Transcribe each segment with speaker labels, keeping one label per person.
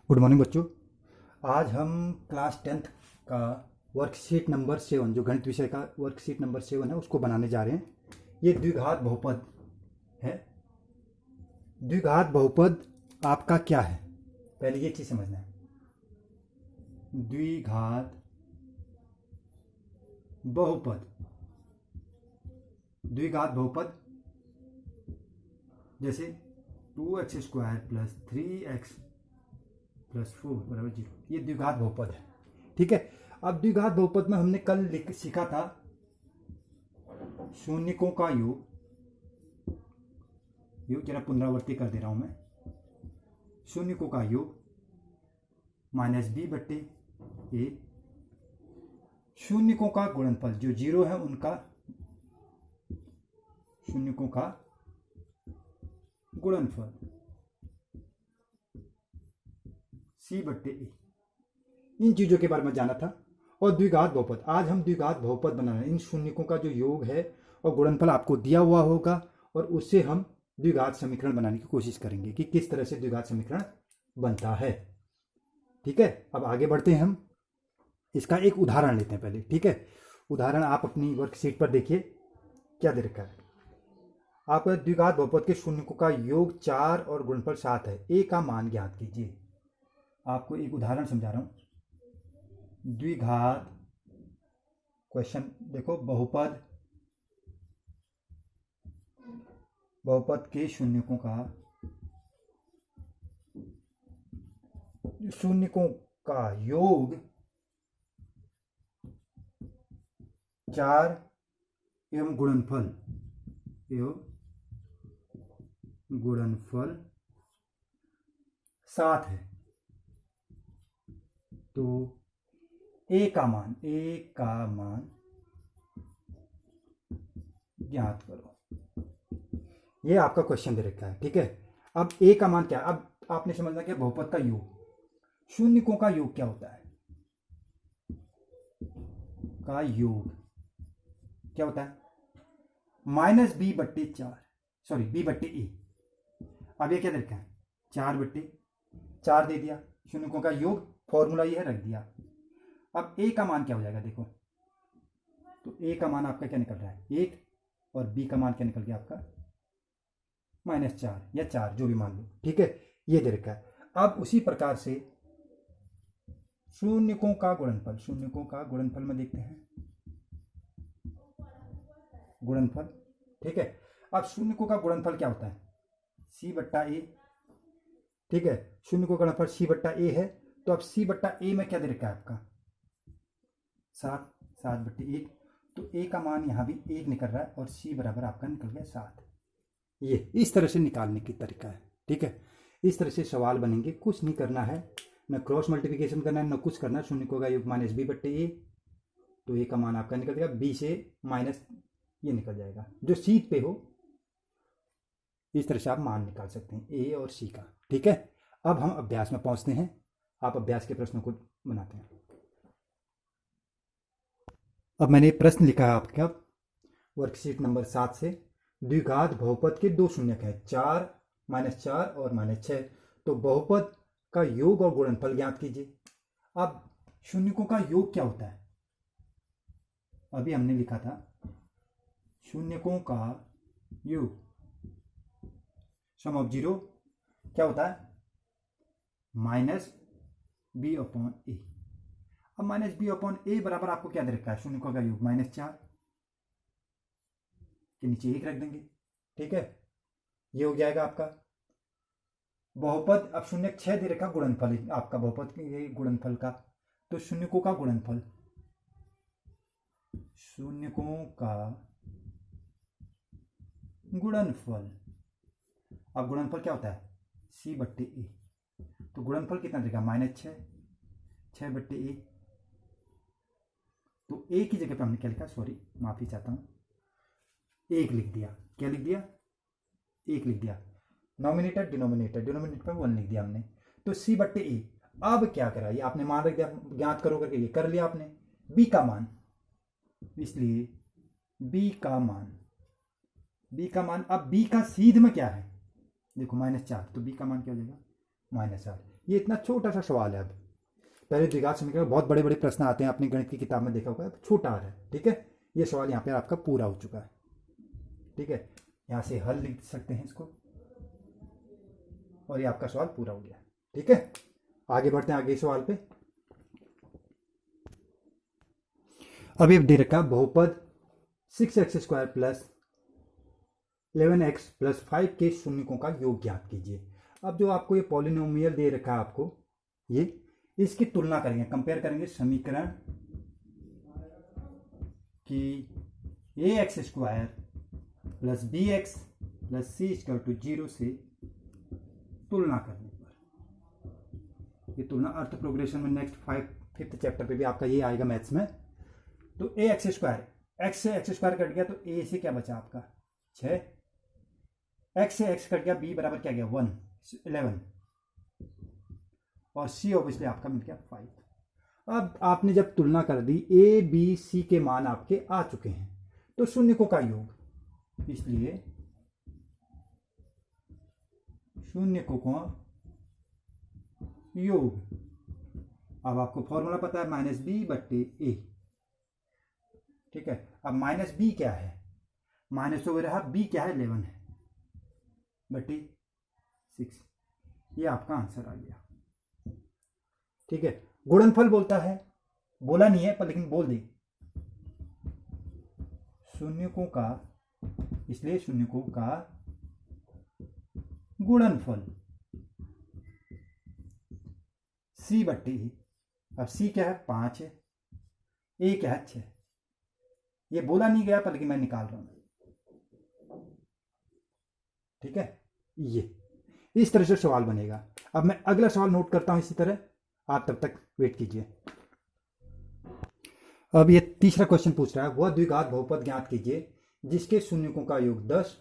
Speaker 1: Good morning बच्चों। आज हम क्लास 10th का वर्कशीट नंबर 7, जो गणित विषय का वर्कशीट नंबर 7 है, उसको बनाने जा रहे हैं। ये द्विघात बहुपद है। द्विघात बहुपद आपका क्या है, पहले ये चीज़ समझना है। द्विघात बहुपद, द्विघात बहुपद जैसे 2x² प्लस 3x प्लस 4 बराबर 0, ये द्विघात बहुपद है। ठीक है। अब द्विघात बहुपद में हमने कल सीखा था शून्यकों का योग। जरा पुनरावृत्ति कर दे रहा हूं मैं। शून्यकों का योग -b/a, शून्यकों का गुणनफल जो 0 है उनका, शून्यकों का गुणनफल c/a। इन चीजों के बारे में जाना था। और द्विघात बहुपद, आज हम द्विघात बहुपद बना रहे हैं। इन शून्यकों का जो योग है और गुणनफल आपको दिया हुआ होगा, और उससे हम द्विघात समीकरण बनाने की कोशिश करेंगे कि किस तरह से द्विघात समीकरण बनता है। ठीक है। अब आगे बढ़ते हैं, हम इसका एक उदाहरण लेते हैं पहले। ठीक है। उदाहरण आप अपनी वर्कशीट पर देखिए क्या दे रखा है। आप द्विघात बहुपद के शून्यकों का योग 4 और गुणनफल 7 है। ए का मान ज्ञात कीजिए। आपको एक उदाहरण समझा रहा हूं। द्विघात, क्वेश्चन देखो, बहुपद, बहुपद के शून्यकों का योग 4 एवं गुणनफल 7 है। तो ए का मान ज्ञात करो। ये आपका क्वेश्चन दे रखा है। ठीक है। अब ए का मान क्या है? अब आपने समझना क्या, बहुपद का योग, शून्यकों का योग क्या होता है? का योग क्या होता है? -b/4, sorry b/a। अब ये क्या दे रखा है? 4/4 दे दिया। शून्यकों का योग फॉर्मूला ये है, रख दिया। अब ए का मान क्या हो जाएगा देखो। तो ए का मान आपका क्या निकल रहा है? 1, और बी का मान क्या निकल गया आपका? -4 या 4, जो भी मान लो। ठीक है। ये दे रखा है। अब उसी प्रकार से शून्यकों का गुणनफल में देखते हैं। गुणनफल, ठीक है। अब शून्यकों का गुणनफल क्या होता है? c/a। ठीक है। शून्यकों का गुणनफल c/a है। तो अब c/a में क्या दे रखा है आपका? 7/1। तो a का मान यहां भी 1 निकल रहा है, और c बराबर आपका निकल गया 7। ये इस तरह से निकालने की तरीका है। ठीक है। इस तरह से सवाल बनेंगे। कुछ नहीं करना है, न क्रॉस मल्टीप्लिकेशन करना है, न कुछ करना है। शून्यकों का योग -b/a, तो a का मान आपका निकल जाएगा, b से माइनस ये निकल जाएगा, जो शीट पे हो। इस तरह से आप मान निकाल सकते हैं ए और सी का। ठीक है। अब हम अभ्यास में पहुंचते हैं। आप अभ्यास के प्रश्नों को बनाते हैं। अब मैंने प्रश्न लिखा है आपका वर्कशीट नंबर 7 से। द्विघात बहुपद के दो शून्यक हैं, 4, -4 और -6। तो बहुपद का योग और गुणनफल ज्ञात कीजिए। अब शून्यकों का योग क्या होता है? अभी हमने लिखा था शून्यकों का योग, सम ऑफ 0 क्या होता है? -b/a। अब -b/a बराबर आपको क्या दे रखा है? शून्यकों का योग -4 के नीचे 1 रख देंगे। ठीक है। ये हो जाएगा आपका बहुपद। अब शून्यक 6 दे रखा गुणनफल आपका बहुपद के, ये गुणनफल का। तो शून्यकों का गुणनफल, अब गुणनफल क्या होता है? c/a। तो गुणनफल कितना देगा? -6/a। तो a की जगह पे हमने क्या लिखा? सॉरी, माफी चाहता हूं, 1 लिख दिया। क्या लिख दिया? 1 लिख दिया। नॉमिनेटर डिनोमिनेटर पे 1 लिख दिया हमने। तो c/a। अब क्या करा? ये आपने मान रख दिया, ज्ञात करो करके, ये कर लिया आपने। b का मान, इसलिए b का मान, अब b का सीध में क्या है? देखो -4, तो b का मान क्या हो जाएगा? -8। ये इतना छोटा सा सवाल है। अब पहले द्विघात समीकरण बहुत बड़े बड़े प्रश्न आते हैं, आपने गणित की किताब में देखा होगा, छोटा आ रहा है। ठीक है, ये सवाल यहाँ पे आपका पूरा हो चुका है। ठीक है, यहाँ से हल लिख सकते हैं इसको, और ये आपका सवाल पूरा हो गया। ठीक है, आगे बढ़ते हैं आगे सवाल पे। अब ये दे रखा बहुपद 6x² प्लस 11x प्लस 5 के शून्यकों का योग ज्ञात कीजिए। अब जो आपको ये पॉलिनोमियल दे रखा है आपको, ये इसकी तुलना करेंगे, कंपेयर करेंगे समीकरण की ax² plus bx plus c = 0 से तुलना करने पर। ये तुलना अर्थ प्रोग्रेशन में नेक्स्ट 5th चैप्टर पे भी आपका ये आएगा मैथ्स में। तो ax², x से x² कट गया तो a से क्या बचा आपका 6, x से x कट गया, b बराबर क्या गया 1 11, और c ऑब्वियसली आपका मिल गया 5। अब आपने जब तुलना कर दी, a b c के मान आपके आ चुके हैं, तो शून्यकों का योग, इसलिए शून्यकों का योग। अब आपको फॉर्मूला पता है -b/a। ठीक है, अब -b क्या है, माइनस तो रहा, b क्या है 11 है बटे 6, ये आपका आंसर आ गया। ठीक है, गुणनफल बोलता है, बोला नहीं है पर लेकिन बोल दे, शून्यकों का, इसलिए शून्यकों का गुणनफल c/a। अब c क्या है 5 है, a क्या है 6, ये बोला नहीं गया पर लेकिन मैं निकाल रहा हूं। ठीक है, ये इस तरह से सवाल बनेगा। अब मैं अगला सवाल नोट करता हूं इसी तरह, आप तब तक वेट कीजिए। अब ये तीसरा क्वेश्चन पूछ रहा है, वह द्विघात बहुपद ज्ञात कीजिए जिसके शून्यकों का योग 10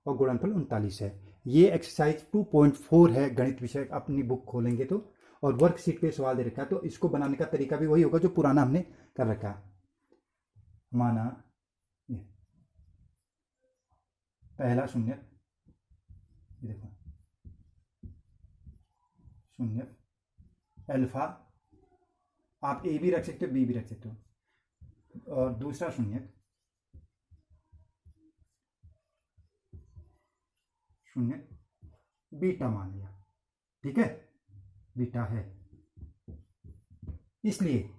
Speaker 1: और गुणनफल 39 है। ये एक्सरसाइज 2.4 है गणित विषय, अपनी बुक खोलेंगे तो, और वर्कशीट पे सवाल दे रखा है, तो इसको बनाने का तरीका भी वही होगा जो पुराना हमने कर रखा है। माना पहला शून्य, देखो शून्य अल्फा, आप ए भी रख सकते हो बी भी रख सकते हो, और दूसरा शून्य बीटा मान लिया। ठीक है, बीटा है, इसलिए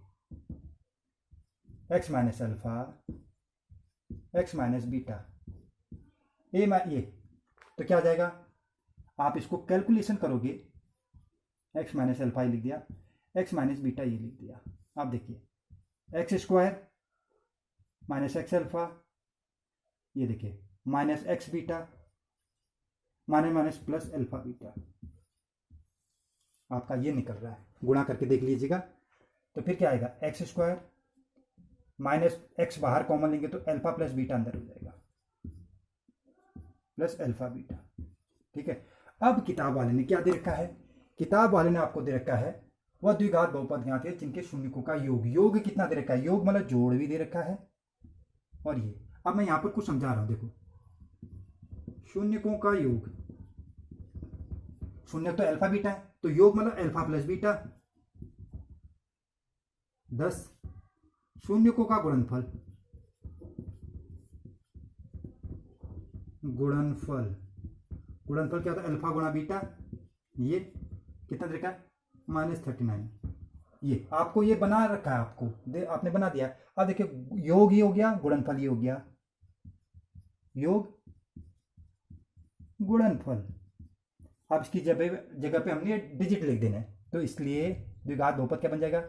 Speaker 1: x minus alpha x minus beta ये तो क्या आ जाएगा, आप इसको कैलकुलेशन करोगे, x माइनस अल्फा लिख दिया, x माइनस बीटा ये लिख दिया। आप देखिए x² माइनस x अल्फा, ये देखिए minus x beta, minus minus plus alpha beta, आपका ये निकल रहा है, गुणा करके देख लीजिएगा। तो फिर क्या आएगा x² माइनस x बाहर कॉमन लेंगे तो अल्फा प्लस बीटा अंदर हो जाएगा, प्लस अल्फा बीटा। ठीक है, अब किताब वाले ने क्या दे रखा है, किताब वाले ने आपको दे रखा है वह द्विघात बहुपद ज्ञात है जिनके शून्यकों का योग, योग कितना दे रखा है, योग मतलब जोड़ भी दे रखा है। और ये अब मैं यहां पर कुछ समझा रहा हूं, देखो शून्यकों का योग, शून्य तो अल्फा बीटा है, तो योग मतलब अल्फा प्लस बीटा 10, शून्यकों का गुणनफल, गुणनफल क्या होता है, अल्फा गुणा बीटा, ये कितना देखा -39। ये आपको ये बना रखा है, आपको आपने बना दिया। अब देखिए योग ही हो गया, गुणनफल ही हो गया, योग गुणनफल। अब इसकी जगह पे हमने डिजिट लिख देना है, तो इसलिए द्विघात बहुपद क्या बन जाएगा,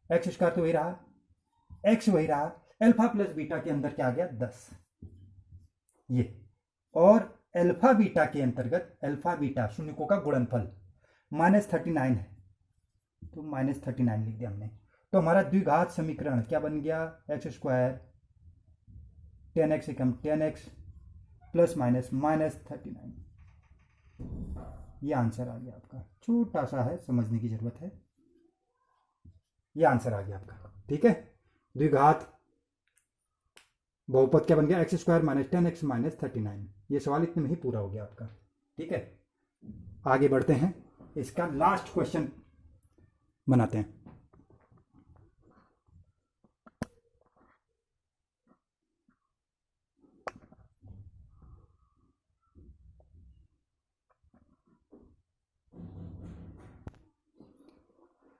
Speaker 1: x² तो वही रहा, x वही रहा, अल्फा प्लस बीटा के अंदर क्या आ गया 10, ये, और अल्फा बीटा के अंतर्गत अल्फा बीटा शून्यकों का गुणनफल -39 है, तो -39 लिख दिया हमने। तो हमारा द्विघात समीकरण क्या बन गया, x² 10x से कम 10x प्लस माइनस -39, ये आंसर आ गया आपका। छोटा सा है, समझने की जरूरत है, ये आंसर आ गया आपका। ठीक है, द्विघात बहुपद क्या बन गया, x² माइनस 10x माइनस 39। ये सवाल इतने में ही पूरा हो गया आपका। ठीक है, आगे बढ़ते हैं। इसका लास्ट क्वेश्चन बनाते हैं।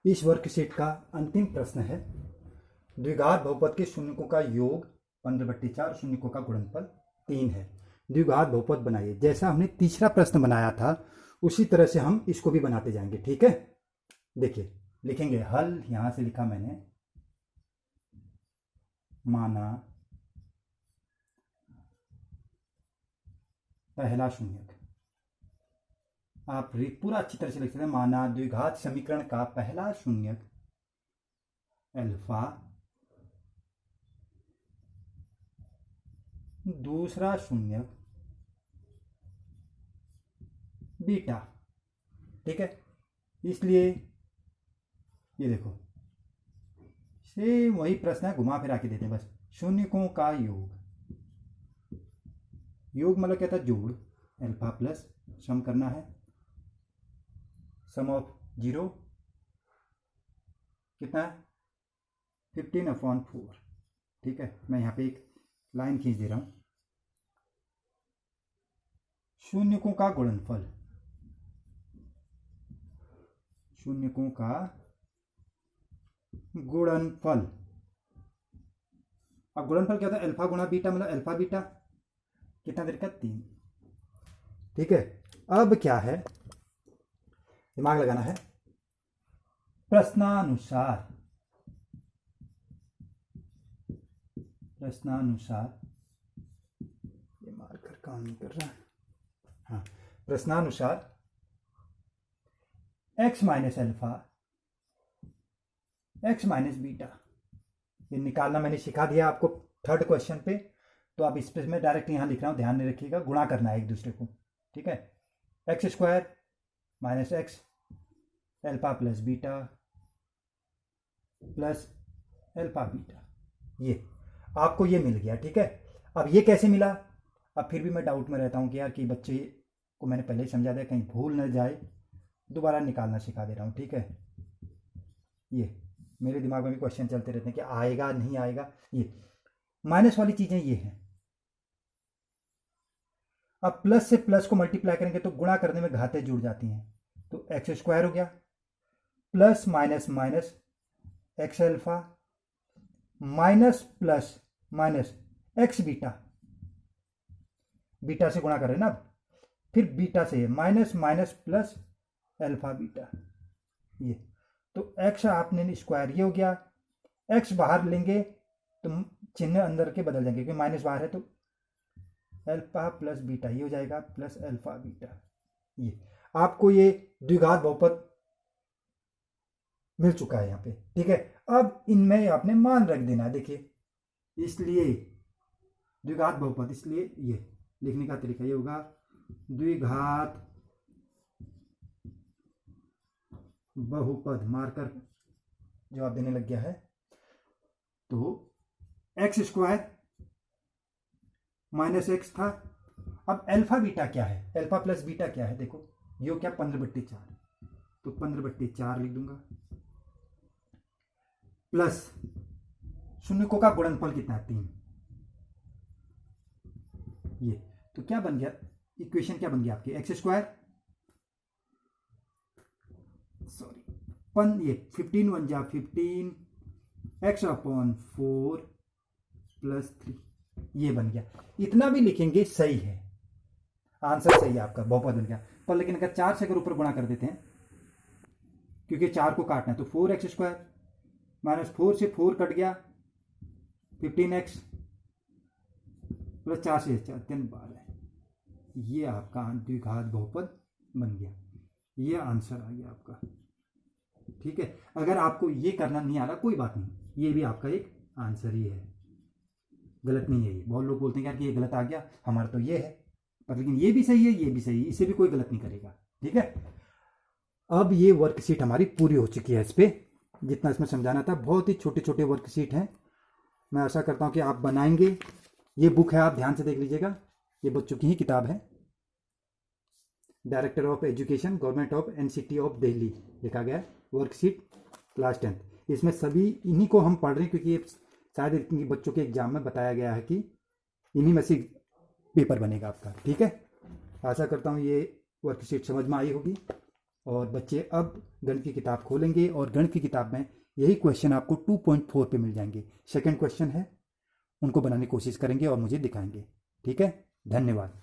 Speaker 1: इस वर्कशीट का अंतिम प्रश्न है, द्विघात बहुपद के शून्यकों का योग 15/4, शून्यकों का गुणनफल 3 है। द्विघात बहुपद बनाइए। जैसा हमने तीसरा प्रश्न बनाया था उसी तरह से हम इसको भी बनाते जाएंगे, ठीक है। देखिए, लिखेंगे हल, यहां से लिखा मैंने, माना पहला शून्यक। आप पूरा अच्छी तरह से लिख सकते हैं, माना द्विघात समीकरण का पहला शून्यक अल्फा, दूसरा शून्यक बीटा, ठीक है। इसलिए ये देखो, सेम वही प्रश्न है, घुमा फिरा के देते हैं बस। शून्यकों का योग, योग मतलब क्या था, जोड़, अल्फा प्लस सम करना है, सम ऑफ 0 कितना है 15/4, ठीक है। मैं यहाँ पे एक लाइन खींच दे रहा हूँ। शून्यकों का गुणनफल, शून्यकों का गुणनफल, अब गुणनफल क्या होता है, अल्फा गुणा बीटा, मतलब अल्फा बीटा कितना देर का 3, ठीक है। अब क्या है, दिमाग लगाना है। प्रश्नानुसार, प्रश्नानुसार, ये मार्कर काम नहीं कर रहा, हाँ, प्रश्नानुसार x minus alpha, x minus beta, ये निकालना मैंने सिखा दिया आपको थर्ड क्वेश्चन पे। तो अब इस पे मैं डायरेक्ट यहाँ लिख रहा हूँ, ध्यान नहीं रखिएगा, गुणा करना है एक दूसरे को, ठीक है। x² minus x alpha plus beta plus alpha beta, ये आपको ये मिल गया, ठीक है। अब ये कैसे मिला, अब फिर भी मैं डाउट में रहता हूँ कि यार कि बच्चे को मैंने पहले ही समझा दिया, कहीं भूल न जाए, दोबारा निकालना सिखा दे रहा हूँ, ठीक है। ये मेरे दिमाग में भी क्वेश्चन चलते रहते हैं कि आएगा नहीं आएगा। ये माइनस वाली चीजें ये हैं। अब प्लस से प्लस को मल्टीप्लाई करेंगे तो गुणा करने में घातें जुड़ जाती हैं, तो x² हो गया, plus minus minus x alpha, minus plus minus x beta, beta से गुणा कर रहे हैं ना, फिर बीटा से minus minus plus alpha beta, ये तो x आपने स्क्वायर, ये हो गया। x बाहर लेंगे तो चिन्ह अंदर के बदल जाएंगे, क्योंकि माइनस बाहर है, तो अल्फा प्लस बीटा ये हो जाएगा, प्लस अल्फा बीटा। ये आपको ये द्विघात बहुपद मिल चुका है यहाँ पे, ठीक है। अब इनमें आपने मान रख देना है, देखिए, इसलिए द्विघात बहुपद, इसलिए ये लिखने का तरीका ये होगा, द्विघात बहुपद, मार्कर जवाब देने लग गया है, तो x² माइनस x था। अब अल्फा बीटा क्या है, अल्फा प्लस बीटा क्या है, देखो यो क्या 15/4, तो 15/4 लिख दूंगा, प्लस शून्यकों का गुणनफल कितना है 3, ये तो क्या बन गया, इक्वेशन क्या बन गया आपकी, x², सॉरी ये 15 1 जा 15 x/4 प्लस 3, ये बन गया। इतना भी लिखेंगे सही है, आंसर सही है आपका, बहुपद बन गया। पर लेकिन अगर 4 से अगर ऊपर गुणा कर देते हैं, क्योंकि 4 को काटना है, तो 4x² माइनस 4 से 4 कट गया, 15x प्लस 4 से 4 3 12, ये आपका द्विघात बहुपद बन गया, ये आंसर आ गया आपका, ठीक है। अगर आपको ये करना नहीं आ रहा कोई बात नहीं, ये भी आपका एक आंसर ही है, गलत नहीं है ये। बहुत लोग बोलते हैं यार कि ये गलत आ गया, हमारा तो ये है, पर लेकिन ये भी सही है, ये भी सही है, इसे भी कोई गलत नहीं करेगा, ठीक है। अब ये वर्कशीट हमारी पूरी हो चुकी है। इस पे जितना इसमें समझाना था, बहुत ही छोटे छोटे वर्कशीट हैं। मैं आशा करता हूँ कि आप बनाएंगे। ये बुक है, आप ध्यान से देख लीजिएगा, ये बच्चों की ही किताब है। Director of education government of NCT of Delhi लिखा गया है, वर्कशीट क्लास 10th। इसमें सभी इन्हीं को हम पढ़ रहे हैं क्योंकि ये शायद इनकी बच्चों के एग्जाम में बताया गया है कि इन्हीं में से पेपर बनेगा आपका। ठीक है, आशा करता हूँ ये वर्कशीट समझ में आई होगी। और बच्चे अब गणित की किताब खोलेंगे और गणित की किताब में यही क्वेश्चन आपको 2.4 पे मिल जाएंगे। सेकंड क्वेश्चन है, उनको बनाने की कोशिश करेंगे और मुझे दिखाएंगे। ठीक है, धन्यवाद।